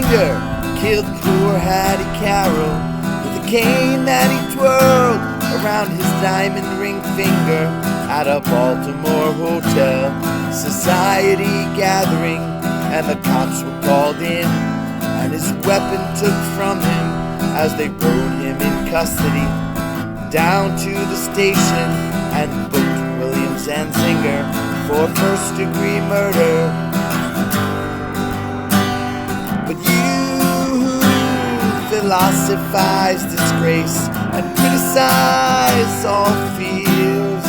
Zantzinger killed poor Hattie Carroll with a cane that he twirled around his diamond ring finger at a Baltimore hotel. Society gathering, and the cops were called in, and his weapon took from him as they rode him in custody down to the station and booked William Zantzinger for first-degree murder. But you philosophize disgrace and criticize all fears.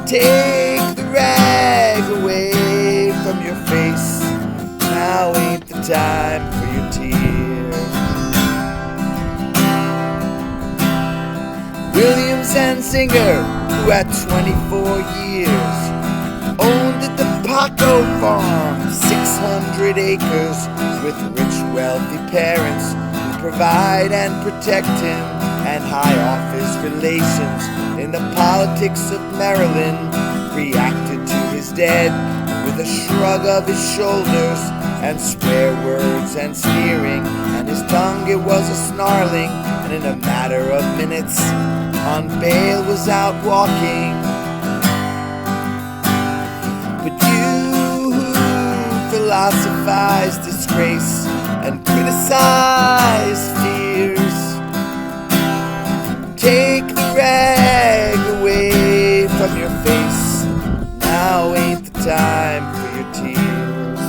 Take the rag away from your face. Now ain't the time for your tears. William Zantzinger, who at 24 years owned the Paco farm, 600 acres, with rich, wealthy parents who provide and protect him, and high office relations in the politics of Maryland, reacted to his dead with a shrug of his shoulders and swear words and sneering, and his tongue it was a snarling, and in a matter of minutes on bail was out walking. But you who philosophize disgrace and criticize fears, take the rag away from your face. Now ain't the time for your tears.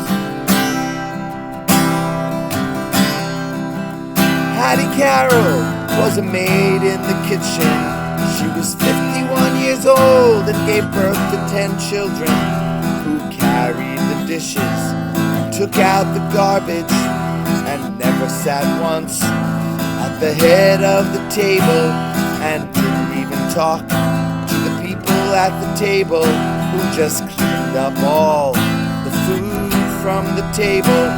Hattie Carroll was a maid in the kitchen. She was 51 years old and gave birth to 10 children who carried the dishes, took out the garbage, and never sat once at the head of the table, and didn't even talk to the people at the table who just cleaned up all the food from the table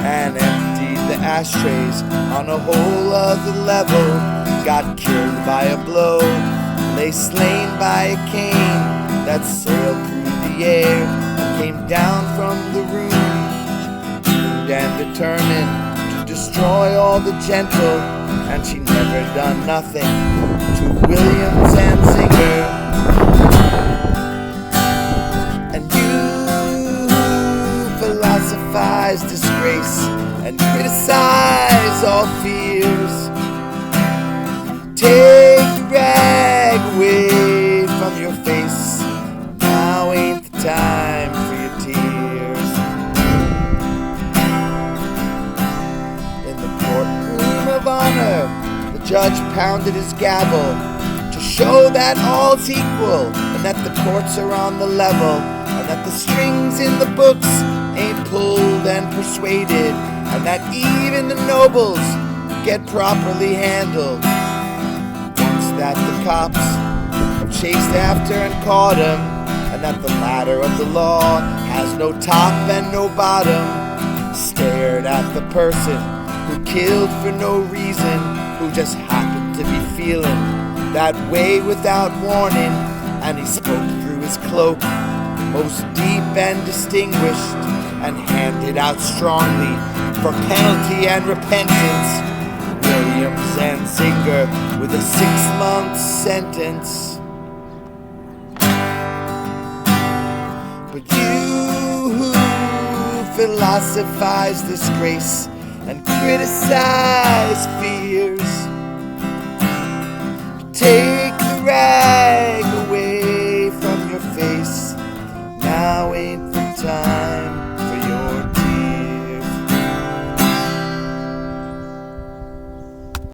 and emptied the ashtrays on a whole other level. Got killed by a blow, lay slain by a cane that sailed through the air and came down from the room, doomed and determined to destroy all the gentle, and she never done nothing to William Zantzinger. And you philosophize disgrace and criticize all fears. Take the rag away from your face. Now ain't the time for your tears. In the courtroom of honor, the judge pounded his gavel to show that all's equal, and that the courts are on the level, and that the strings in the books ain't pulled and persuaded, and that even the nobles get properly handled. That the cops chased after and caught him, and that the ladder of the law has no top and no bottom, stared at the person who killed for no reason, who just happened to be feeling that way without warning, and he spoke through his cloak, most deep and distinguished, and handed out strongly for penalty and repentance William Zantzinger with a 6-month sentence. But you who philosophize disgrace and criticize fears,